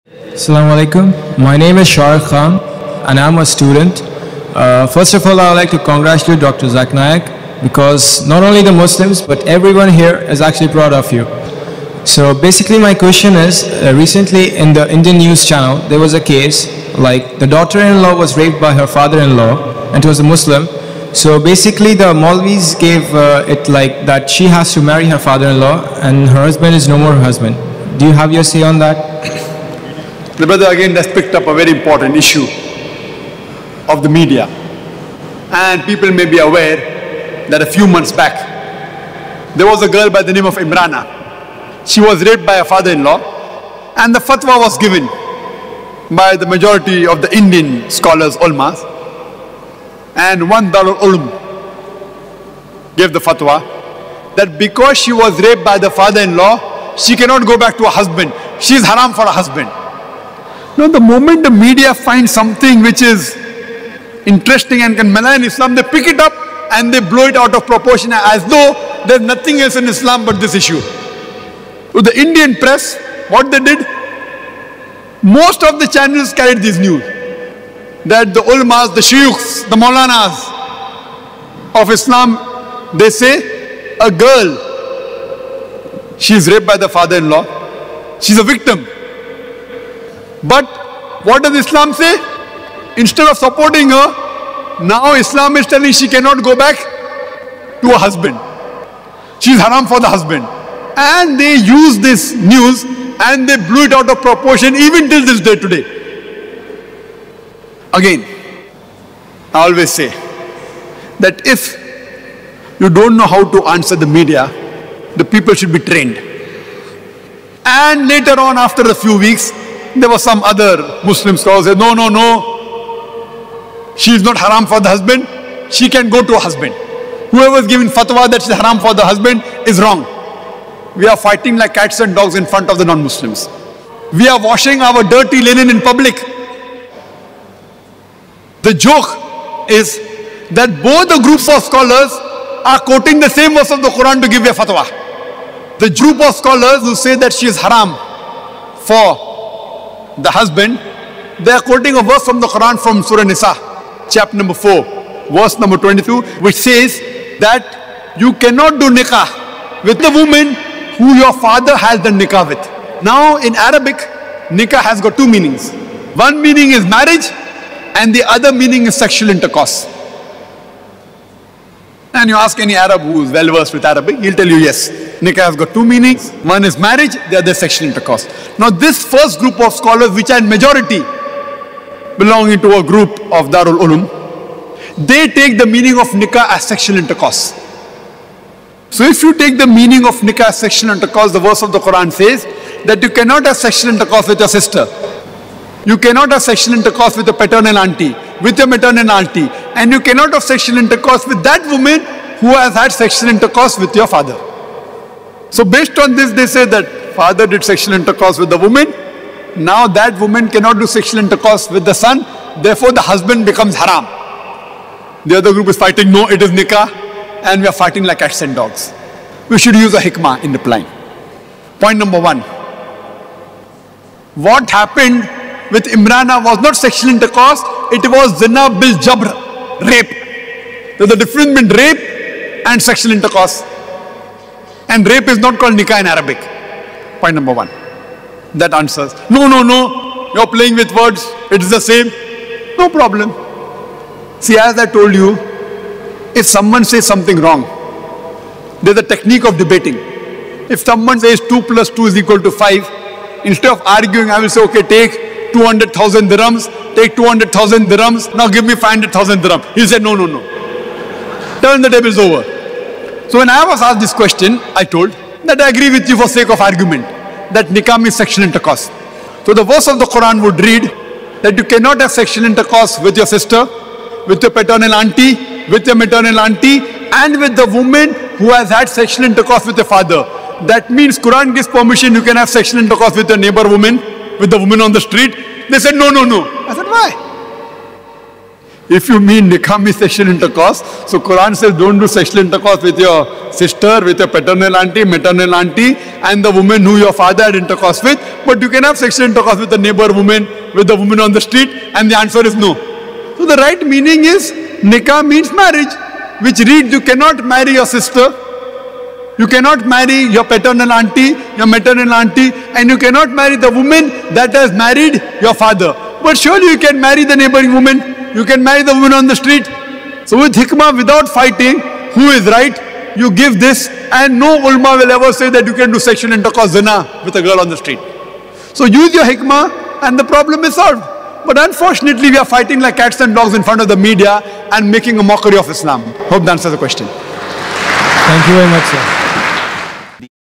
Assalamu alaikum. My name is Shah Khan and I'm a student. First of all, I would like to congratulate Dr. Zakir Naik because not only the Muslims but everyone here is actually proud of you. So basically my question is, recently in the Indian news channel there was a case like the daughter-in-law was raped by her father-in-law and it was a Muslim. So basically the Maulvis gave it like that she has to marry her father-in-law and her husband is no more her husband. Do you have your say on that? The brother again has picked up a very important issue of the media. And people may be aware that a few months back, there was a girl by the name of Imrana. She was raped by her father-in-law and the fatwa was given by the majority of the Indian scholars, ulmas. And one Darul Ulum gave the fatwa that because she was raped by the father-in-law, she cannot go back to her husband. She is haram for her husband. Now the moment the media finds something which is interesting and can malign Islam, they pick it up and they blow it out of proportion as though there's nothing else in Islam but this issue. So the Indian press, what they did, most of the channels carried this news, that the ulmas, the shuyukhs, the maulanas of Islam, they say a girl, she is raped by the father-in-law, she's a victim. But what does Islam say? Instead of supporting her, now Islam is telling she cannot go back to her husband. She is haram for the husband. And they use this news and they blew it out of proportion even till this day today. Again, I always say that if you don't know how to answer the media, the people should be trained. And later on, after a few weeks, there was some other Muslim scholars who said, no, she is not haram for the husband, she can go to her husband. Whoever is giving fatwa that she is haram for the husband is wrong. We are fighting like cats and dogs in front of the non-Muslims. We are washing our dirty linen in public. The joke is that both the groups of scholars are quoting the same verse of the Quran to give a fatwa. The group of scholars who say that she is haram for the husband, they are quoting a verse from the Quran from Surah Nisa, chapter number 4, verse number 22, which says that you cannot do nikah with the woman who your father has done nikah with. Now in Arabic, nikah has got two meanings. One meaning is marriage and the other meaning is sexual intercourse. And you ask any Arab who is well versed with Arabic, he'll tell you yes, nikah has got two meanings. One is marriage, the other is sexual intercourse. Now this first group of scholars, which are in majority belonging to a group of Darul Ulum, they take the meaning of nikah as sexual intercourse. So if you take the meaning of nikah as sexual intercourse, the verse of the Quran says that you cannot have sexual intercourse with your sister. You cannot have sexual intercourse with your paternal auntie, with your maternal auntie, and you cannot have sexual intercourse with that woman who has had sexual intercourse with your father. So based on this, they say that father did sexual intercourse with the woman, now that woman cannot do sexual intercourse with the son, therefore the husband becomes haram. The other group is fighting, no, it is nikah, and we are fighting like cats and dogs. We should use a hikmah in replying. Point number one. What happened with Imrana was not sexual intercourse, it was zina bil jabr, rape. There's a difference between rape and sexual intercourse. And rape is not called nikah in Arabic. Point number one. That answers. No, you're playing with words, it is the same. No problem. See, as I told you, if someone says something wrong, there's a technique of debating. If someone says 2 plus 2 is equal to 5, instead of arguing, I will say, okay, take 200,000 dirhams, take 200,000 dirhams, now give me 500,000 dirhams. He'll say, no. Turn the tables over. So when I was asked this question, I told that I agree with you for sake of argument, that nikah means sexual intercourse. So the verse of the Quran would read that you cannot have sexual intercourse with your sister, with your paternal auntie, with your maternal auntie, and with the woman who has had sexual intercourse with your father. That means Quran gives permission, you can have sexual intercourse with your neighbor woman, with the woman on the street. They said, no. I said, why? If you mean nikah means sexual intercourse, so Quran says don't do sexual intercourse with your sister, with your paternal auntie, maternal auntie, and the woman who your father had intercourse with. But you can have sexual intercourse with the neighbor woman, with the woman on the street, and the answer is no. So the right meaning is nikah means marriage, which reads you cannot marry your sister, you cannot marry your paternal auntie, your maternal auntie, and you cannot marry the woman that has married your father. But surely you can marry the neighboring woman. You can marry the woman on the street. So with hikmah, without fighting who is right, you give this, and no ulama will ever say that you can do sexual intercourse zina with a girl on the street. So use your hikmah and the problem is solved. But unfortunately we are fighting like cats and dogs in front of the media and making a mockery of Islam. Hope that answers the question. Thank you very much, sir.